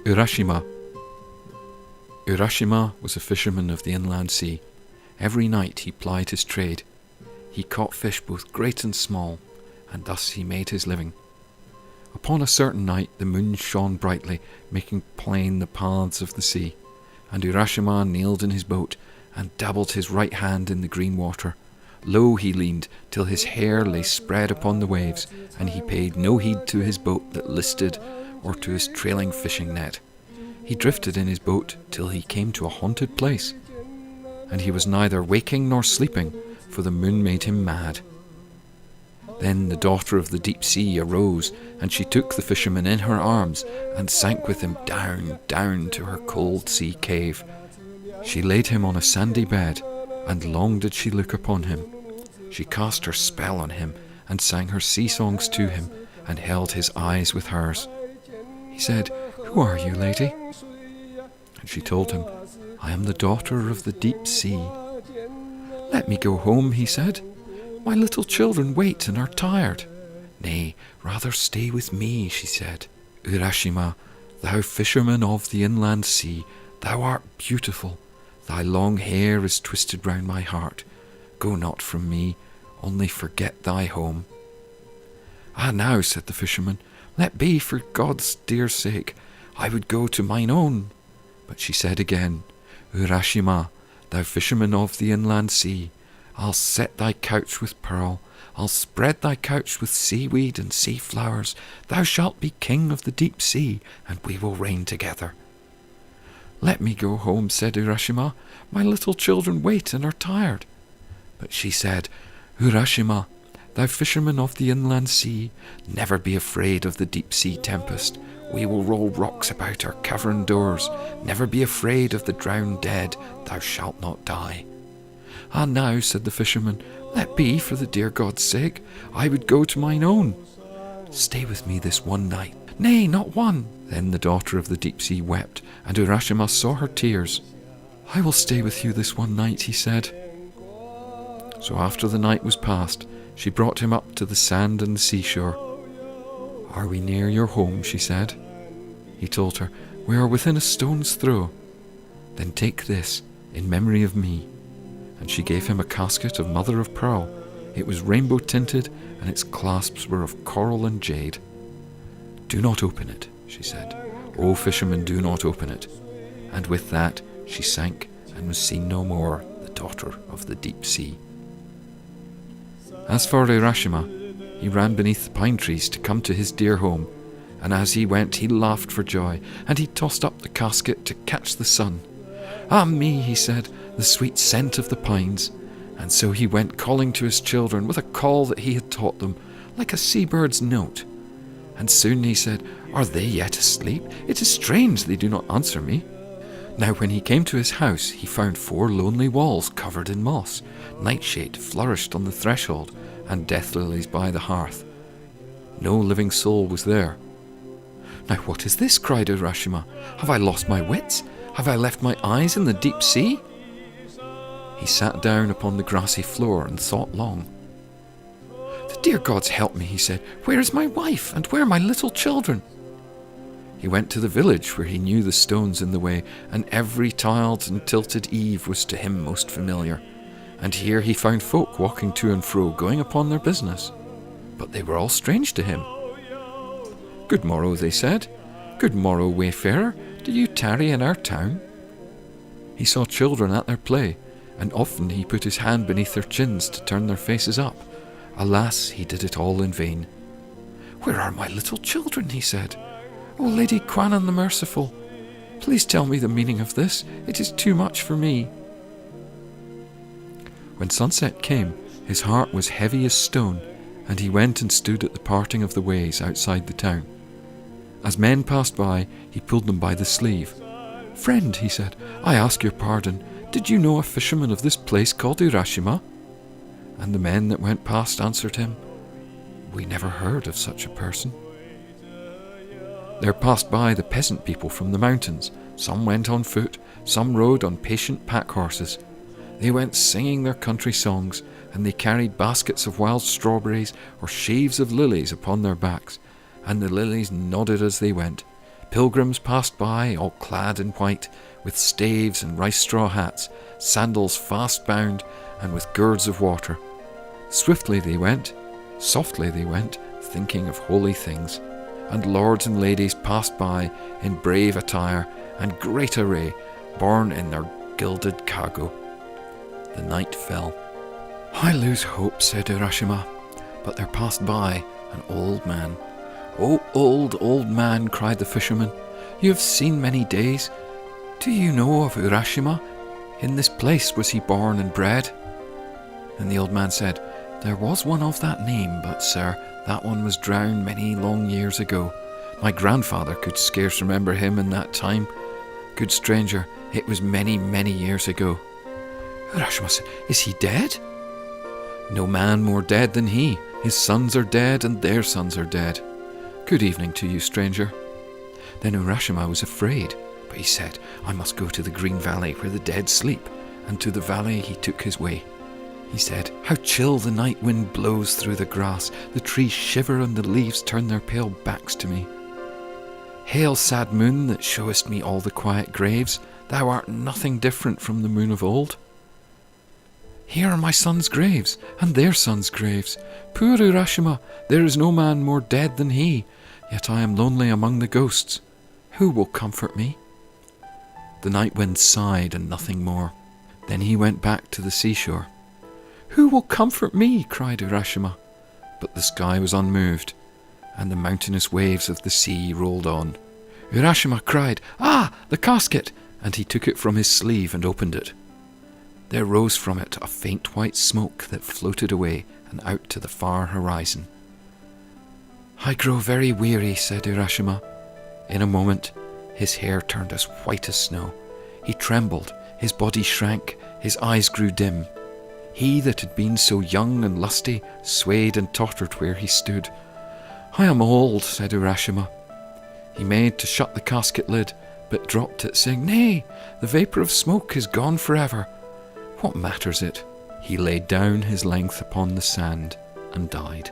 Urashima. Urashima was a fisherman of the inland sea. Every night he plied his trade. He caught fish both great and small, and thus he made his living. Upon a certain night the moon shone brightly, making plain the paths of the sea, and Urashima kneeled in his boat and dabbled his right hand in the green water. Low he leaned till his hair lay spread upon the waves, and he paid no heed to his boat that listed or to his trailing fishing net. He drifted in his boat till he came to a haunted place, and he was neither waking nor sleeping, for the moon made him mad. Then the daughter of the deep sea arose, and she took the fisherman in her arms and sank with him down, down to her cold sea cave. She laid him on a sandy bed, and long did she look upon him. She cast her spell on him, and sang her sea songs to him, and held his eyes with hers. He said, "Who are you, lady?" And she told him, "I am the daughter of the deep sea." "Let me go home," he said. "My little children wait and are tired." "Nay, rather stay with me," she said. "Urashima, thou fisherman of the inland sea, thou art beautiful. Thy long hair is twisted round my heart. Go not from me, only forget thy home." "Ah, now," said the fisherman, "let be, for God's dear sake. I would go to mine own." But she said again, "Urashima, thou fisherman of the inland sea, I'll set thy couch with pearl, I'll spread thy couch with seaweed and sea flowers. Thou shalt be king of the deep sea, and we will reign together." "Let me go home," said Urashima. "My little children wait and are tired." But she said, "Urashima, thou fisherman of the inland sea, never be afraid of the deep sea tempest. We will roll rocks about our cavern doors. Never be afraid of the drowned dead. Thou shalt not die." "Ah, now," said the fisherman, "let be, for the dear God's sake. I would go to mine own." "Stay with me this one night." "Nay, not one." Then the daughter of the deep sea wept, and Urashima saw her tears. "I will stay with you this one night," he said. So after the night was past, she brought him up to the sand and the seashore. "Are we near your home?" she said. He told her, "We are within a stone's throw." "Then take this, in memory of me." And she gave him a casket of mother of pearl. It was rainbow tinted, and its clasps were of coral and jade. "Do not open it," she said. "O fisherman, do not open it." And with that she sank and was seen no more, the daughter of the deep sea. As for Urashima, he ran beneath the pine trees to come to his dear home, and as he went he laughed for joy, and he tossed up the casket to catch the sun. "Ah me," he said, "the sweet scent of the pines." And so he went calling to his children with a call that he had taught them, like a seabird's note. And soon he said, "Are they yet asleep? It is strange they do not answer me." Now when he came to his house, he found 4 lonely walls covered in moss. Nightshade flourished on the threshold, and death lilies by the hearth. No living soul was there. "Now what is this?" cried Urashima. "Have I lost my wits? Have I left my eyes in the deep sea?" He sat down upon the grassy floor and thought long. "The dear gods help me," he said. "Where is my wife, and where my little children?" He went to the village where he knew the stones in the way, and every tiled and tilted eave was to him most familiar. And here he found folk walking to and fro, going upon their business. But they were all strange to him. "Good morrow," they said. "Good morrow, wayfarer. Do you tarry in our town?" He saw children at their play, and often he put his hand beneath their chins to turn their faces up. Alas, he did it all in vain. "Where are my little children?" he said. "O Lady Kwannon the Merciful, please tell me the meaning of this. It is too much for me." When sunset came, his heart was heavy as stone, and he went and stood at the parting of the ways outside the town. As men passed by, he pulled them by the sleeve. "Friend," he said, "I ask your pardon. Did you know a fisherman of this place called Urashima?" And the men that went past answered him, "We never heard of such a person." There passed by the peasant people from the mountains. Some went on foot, some rode on patient pack horses. They went singing their country songs, and they carried baskets of wild strawberries or sheaves of lilies upon their backs, and the lilies nodded as they went. Pilgrims passed by, all clad in white, with staves and rice straw hats, sandals fast bound, and with gourds of water. Swiftly they went, softly they went, thinking of holy things. And lords and ladies passed by in brave attire and great array, borne in their gilded cargo. The night fell. "I lose hope," said Urashima, but there passed by an old man. "O old, old man," cried the fisherman, "you have seen many days. Do you know of Urashima? In this place was he born and bred?" And the old man said, "There was one of that name, but, sir, that one was drowned many long years ago. My grandfather could scarce remember him in that time. Good stranger, it was many, many years ago." Urashima said, "Is he dead?" "No man more dead than he. His sons are dead, and their sons are dead. Good evening to you, stranger." Then Urashima was afraid, but he said, "I must go to the green valley where the dead sleep," and to the valley he took his way. He said, "How chill the night wind blows through the grass, the trees shiver and the leaves turn their pale backs to me. Hail, sad moon, that showest me all the quiet graves, thou art nothing different from the moon of old. Here are my sons' graves, and their sons' graves. Poor Urashima, there is no man more dead than he, yet I am lonely among the ghosts. Who will comfort me?" The night wind sighed and nothing more. Then he went back to the seashore. "Who will comfort me?" cried Urashima. But the sky was unmoved, and the mountainous waves of the sea rolled on. Urashima cried, "Ah, the casket!" and he took it from his sleeve and opened it. There rose from it a faint white smoke that floated away and out to the far horizon. "I grow very weary," said Urashima. In a moment, his hair turned as white as snow. He trembled, his body shrank, his eyes grew dim. He that had been so young and lusty swayed and tottered where he stood. "I am old," said Urashima. He made to shut the casket lid, but dropped it, saying, "Nay, the vapour of smoke is gone forever. What matters it?" He laid down his length upon the sand and died.